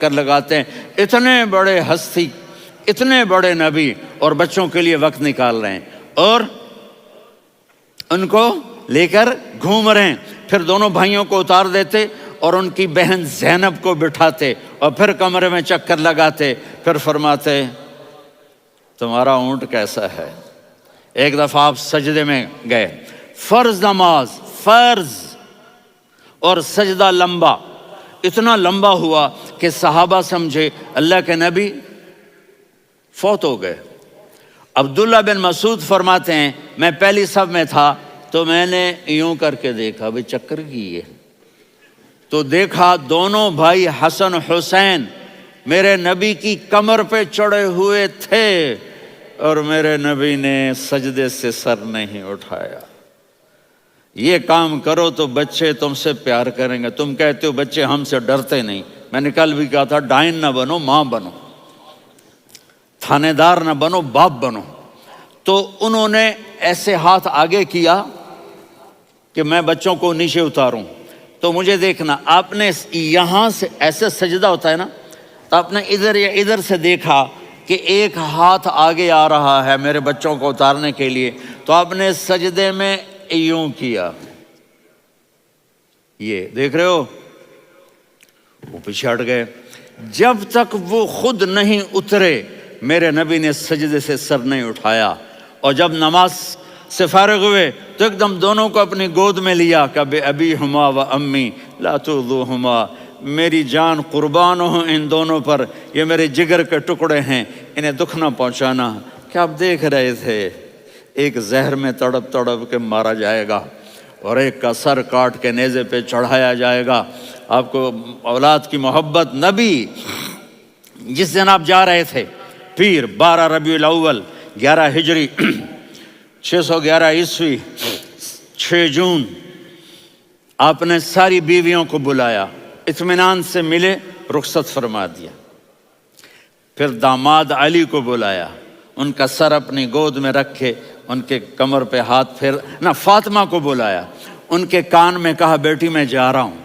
کر لگاتے ہیں، اتنے بڑے ہستی، اتنے بڑے نبی اور بچوں کے لیے وقت نکال رہے ہیں اور ان کو لے کر گھوم رہے ہیں۔ پھر دونوں بھائیوں کو اتار دیتے اور ان کی بہن زینب کو بٹھاتے اور پھر کمرے میں چکر لگاتے، پھر فرماتے تمہارا اونٹ کیسا ہے؟ ایک دفعہ آپ سجدے میں گئے، فرض نماز، فرض، اور سجدہ لمبا، اتنا لمبا ہوا کہ صحابہ سمجھے اللہ کے نبی فوت ہو گئے۔ عبداللہ بن مسعود فرماتے ہیں میں پہلی صف میں تھا تو میں نے یوں کر کے دیکھا، بھئی چکر کی ہے، تو دیکھا دونوں بھائی حسن حسین میرے نبی کی کمر پہ چڑھے ہوئے تھے اور میرے نبی نے سجدے سے سر نہیں اٹھایا۔ یہ کام کرو تو بچے تم سے پیار کریں گے۔ تم کہتے ہو بچے ہم سے ڈرتے نہیں، میں نے کل بھی کہا تھا ڈائن نہ بنو، ماں بنو، تھانے دار نہ بنو، باپ بنو۔ تو انہوں نے ایسے ہاتھ آگے کیا کہ میں بچوں کو نیچے اتاروں، تو مجھے دیکھنا، آپ نے یہاں سے ایسے سجدہ ہوتا ہے نا، تو آپ نے ادھر یا ادھر سے دیکھا کہ ایک ہاتھ آگے آ رہا ہے میرے بچوں کو اتارنے کے لیے، تو آپ نے سجدے میں یوں کیا، یہ دیکھ رہے ہو، وہ پیچھے ہٹ گئے۔ جب تک وہ خود نہیں اترے میرے نبی نے سجدے سے سر نہیں اٹھایا، اور جب نماز سے فارغ ہوئے تو ایک دم دونوں کو اپنی گود میں لیا کہ بے ابی ہما و امی لا تؤذوہما، میری جان قربان ہو ان دونوں پر، یہ میرے جگر کے ٹکڑے ہیں، انہیں دکھ نہ پہنچانا۔ کیا آپ دیکھ رہے تھے ایک زہر میں تڑپ تڑپ کے مارا جائے گا اور ایک کا سر کاٹ کے نیزے پہ چڑھایا جائے گا۔ آپ کو اولاد کی محبت، نبی جس دن آپ جا رہے تھے پیر 12 ربیع الاول 11 ہجری 611 عیسوی 6 جون، آپ نے ساری بیویوں کو بلایا، اطمینان سے ملے، رخصت فرما دیا۔ پھر داماد علی کو بلایا، ان کا سر اپنی گود میں رکھے، ان کے کمر پہ ہاتھ پھیر نہ، فاطمہ کو بلایا، ان کے کان میں کہا بیٹی میں جا رہا ہوں۔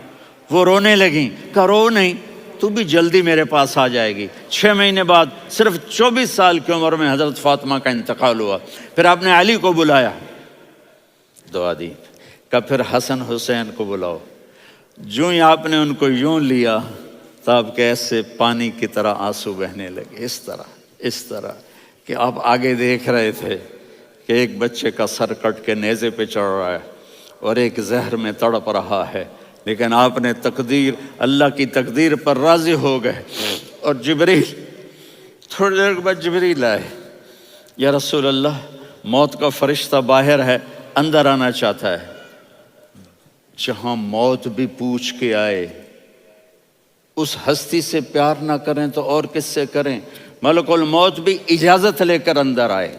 وہ رونے لگیں، کہا رو نہیں، تو بھی جلدی میرے پاس آ جائے گی۔ 6 مہینے بعد صرف 24 سال کی عمر میں حضرت فاطمہ کا انتقال ہوا۔ پھر آپ نے علی کو بلایا، دعا دی، کہ پھر حسن حسین کو بلاؤ۔ جو ہی آپ نے ان کو یوں لیا تو آپ کے ایسے پانی کی طرح آنسو بہنے لگے، اس طرح کہ آپ آگے دیکھ رہے تھے کہ ایک بچے کا سر کٹ کے نیزے پہ چڑھ رہا ہے اور ایک زہر میں تڑپ رہا ہے، لیکن آپ نے تقدیر، اللہ کی تقدیر پر راضی ہو گئے۔ اور جبریل، تھوڑی دیر کے بعد جبریل آئے، یا رسول اللہ موت کا فرشتہ باہر ہے، اندر آنا چاہتا ہے۔ جہاں موت بھی پوچھ کے آئے، اس ہستی سے پیار نہ کریں تو اور کس سے کریں؟ ملک الموت بھی اجازت لے کر اندر آئے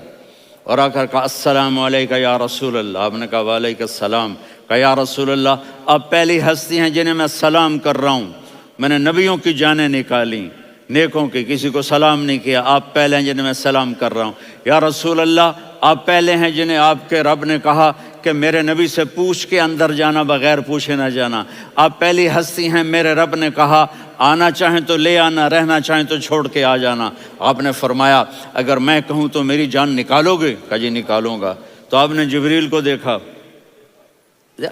اور آ کر کہا السلام علیکہ یا رسول اللہ۔ آپ نے کہا وعلیکم السلام۔ کہا یا رسول اللہ آپ پہلی ہستی ہیں جنہیں میں سلام کر رہا ہوں، میں نے نبیوں کی جانیں نکالی، نیکوں کی، کسی کو سلام نہیں کیا، آپ پہلے ہیں جنہیں میں سلام کر رہا ہوں۔ یا رسول اللہ آپ پہلے ہیں جنہیں آپ کے رب نے کہا کہ میرے نبی سے پوچھ کے اندر جانا، بغیر پوچھے نہ جانا۔ آپ پہلی ہستی ہیں، میرے رب نے کہا آنا چاہیں تو لے آنا، رہنا چاہیں تو چھوڑ کے آ جانا۔ آپ نے فرمایا اگر میں کہوں تو میری جان نکالو گے؟ کہا جی نکالوں گا۔ تو آپ نے جبریل کو دیکھا،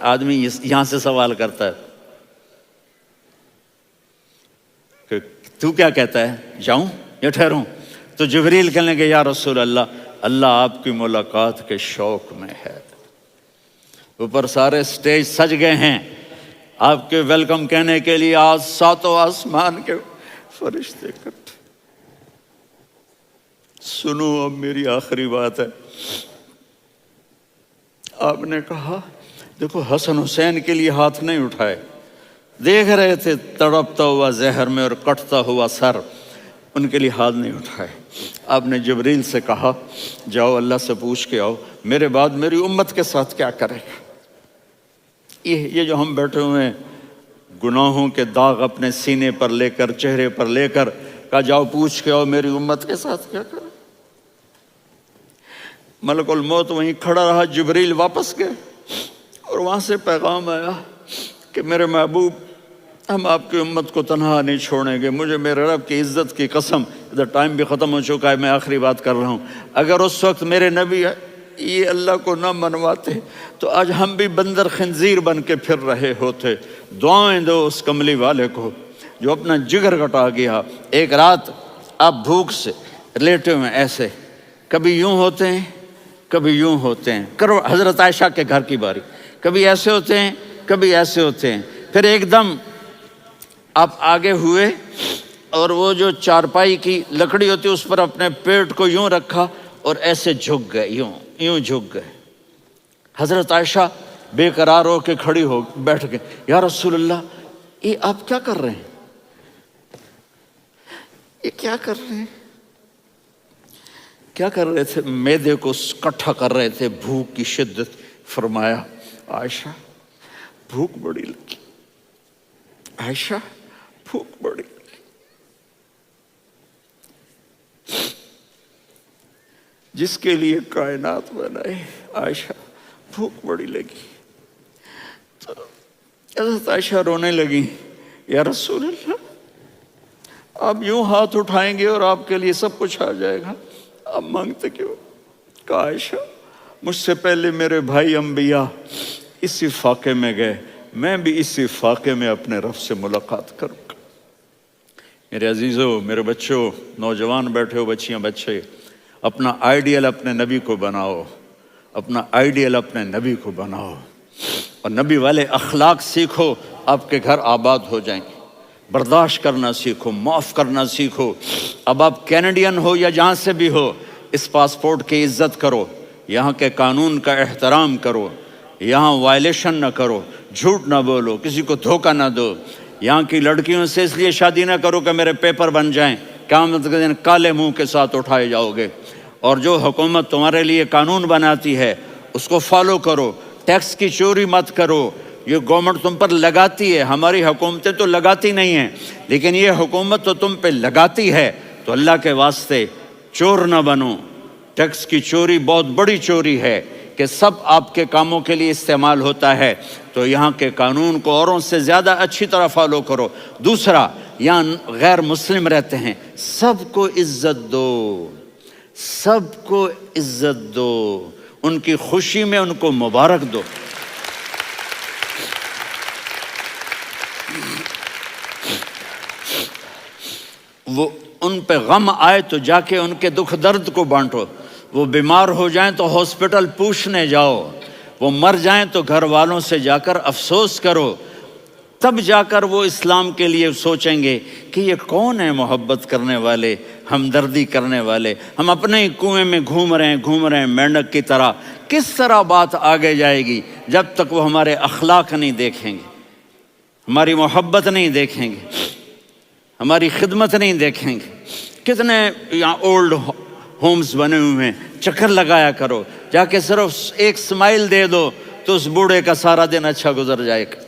آدمی یہاں سے سوال کرتا ہے کہ تو کیا کہتا ہے، جاؤں یا ٹھہروں؟ تو جبریل کہنے لگے یا رسول اللہ، اللہ آپ کی ملاقات کے شوق میں ہے۔ اوپر سارے سٹیج سج گئے ہیں آپ کے ویلکم کہنے کے لیے، آج 7 آسمان کے فرشتے اکٹھے۔ سنو اب میری آخری بات ہے۔ آپ نے کہا دیکھو حسن حسین کے لیے ہاتھ نہیں اٹھائے، دیکھ رہے تھے تڑپتا ہوا زہر میں اور کٹتا ہوا سر، ان کے لیے ہاتھ نہیں اٹھائے۔ آپ نے جبریل سے کہا جاؤ اللہ سے پوچھ کے آؤ میرے بعد میری امت کے ساتھ کیا کرے گا۔ یہ جو ہم بیٹھے ہوئے ہیں گناہوں کے داغ اپنے سینے پر لے کر، چہرے پر لے کر، کہا جاؤ پوچھ کے آؤ میری امت کے ساتھ کیا کرے۔ ملک الموت وہیں کھڑا رہا، جبریل واپس گئے اور وہاں سے پیغام آیا کہ میرے محبوب ہم آپ کی امت کو تنہا نہیں چھوڑیں گے، مجھے میرے رب کی عزت کی قسم، ادھر ٹائم بھی ختم ہو چکا ہے، میں آخری بات کر رہا ہوں، اگر اس وقت میرے نبی یہ اللہ کو نہ منواتے تو آج ہم بھی بندر خنزیر بن کے پھر رہے ہوتے۔ دعائیں دو اس کملی والے کو جو اپنا جگر کٹا گیا۔ ایک رات آپ بھوک سے لیٹے ہوئے ایسے، کبھی یوں ہوتے ہیں کبھی یوں ہوتے ہیں، کرو حضرت عائشہ کے گھر کی باری، کبھی ایسے ہوتے ہیں کبھی ایسے ہوتے ہیں، پھر ایک دم آپ آگے ہوئے اور وہ جو چارپائی کی لکڑی ہوتی اس پر اپنے پیٹ کو یوں رکھا اور ایسے جھک گئے، یوں جھک گئے۔ حضرت عائشہ بے قرار ہو کے کھڑی ہو بیٹھ گئے، یا رسول اللہ یہ آپ کیا کر رہے ہیں؟ یہ کیا کر رہے ہیں؟ کیا کر رہے تھے؟ معدے کو کٹھا کر رہے تھے، بھوک کی شدت۔ فرمایا عائشہ بھوک بڑی لگی، عائشہ بھوک بڑی لگی، جس کے لیے کائنات بنائے عائشہ بھوک بڑی لگی۔ تو حضرت عائشہ رونے لگی، یا رسول اللہ آپ یوں ہاتھ اٹھائیں گے اور آپ کے لیے سب کچھ آ جائے گا، آپ مانگتے کیوں؟ کہا عائشہ مجھ سے پہلے میرے بھائی انبیاء اسی فاقے میں گئے، میں بھی اسی فاقے میں اپنے رب سے ملاقات کروں گا۔ میرے عزیزوں، میرے بچوں، نوجوان بیٹھے ہو، بچیاں بچے، اپنا آئیڈیل اپنے نبی کو بناؤ، اپنا آئیڈیل اپنے نبی کو بناؤ اور نبی والے اخلاق سیکھو، آپ کے گھر آباد ہو جائیں گے۔ برداشت کرنا سیکھو، معاف کرنا سیکھو۔ اب آپ کینیڈین ہو یا جہاں سے بھی ہو، اس پاسپورٹ کی عزت کرو، یہاں کے قانون کا احترام کرو، یہاں وائلیشن نہ کرو، جھوٹ نہ بولو، کسی کو دھوکہ نہ دو۔ یہاں کی لڑکیوں سے اس لیے شادی نہ کرو کہ میرے پیپر بن جائیں، قیامت کے دن کالے منہ کے ساتھ اٹھائے جاؤ گے۔ اور جو حکومت تمہارے لیے قانون بناتی ہے اس کو فالو کرو، ٹیکس کی چوری مت کرو۔ یہ گورنمنٹ تم پر لگاتی ہے، ہماری حکومتیں تو لگاتی نہیں ہیں، لیکن یہ حکومت تو تم پہ لگاتی ہے، تو اللہ کے واسطے چور نہ بنو۔ ٹیکس کی چوری بہت بڑی چوری ہے کہ سب آپ کے کاموں کے لیے استعمال ہوتا ہے، تو یہاں کے قانون کو اوروں سے زیادہ اچھی طرح فالو کرو۔ دوسرا، یہاں غیر مسلم رہتے ہیں، سب کو عزت دو، سب کو عزت دو، ان کی خوشی میں ان کو مبارک دو۔ وہ ان پہ غم آئے تو جا کے ان کے دکھ درد کو بانٹو، وہ بیمار ہو جائیں تو ہاسپٹل پوچھنے جاؤ، وہ مر جائیں تو گھر والوں سے جا کر افسوس کرو، تب جا کر وہ اسلام کے لیے سوچیں گے کہ یہ کون ہے محبت کرنے والے، ہمدردی کرنے والے۔ ہم اپنے ہی کنویں میں گھوم رہے ہیں مینڈک کی طرح۔ کس طرح بات آگے جائے گی جب تک وہ ہمارے اخلاق نہیں دیکھیں گے، ہماری محبت نہیں دیکھیں گے، ہماری خدمت نہیں دیکھیں گے۔ کتنے یہاں اولڈ ہومز بنے ہوئے ہیں، چکر لگایا کرو، جا کے صرف ایک سمائل دے دو تو اس بوڑھے کا سارا دن اچھا گزر جائے گا۔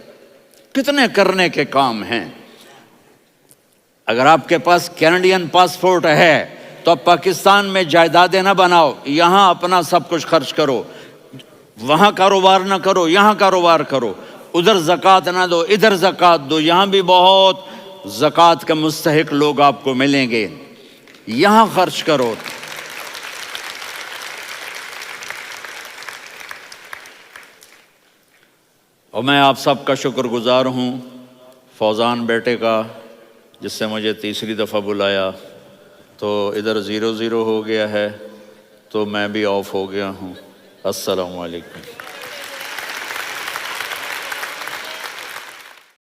کتنے کرنے کے کام ہیں۔ اگر آپ کے پاس کینیڈین پاسپورٹ ہے تو اب پاکستان میں جائیدادیں نہ بناؤ، یہاں اپنا سب کچھ خرچ کرو، وہاں کاروبار نہ کرو، یہاں کاروبار کرو، ادھر زکوٰۃ نہ دو، ادھر زکوٰۃ دو، یہاں بھی بہت زکوٰۃ کے مستحق لوگ آپ کو ملیں گے، یہاں خرچ کرو۔ اور میں آپ سب کا شکر گزار ہوں، فوزان بیٹے کا، جس سے مجھے تیسری دفعہ بلایا، تو ادھر 0-0 ہو گیا ہے تو میں بھی آف ہو گیا ہوں۔ السلام علیکم۔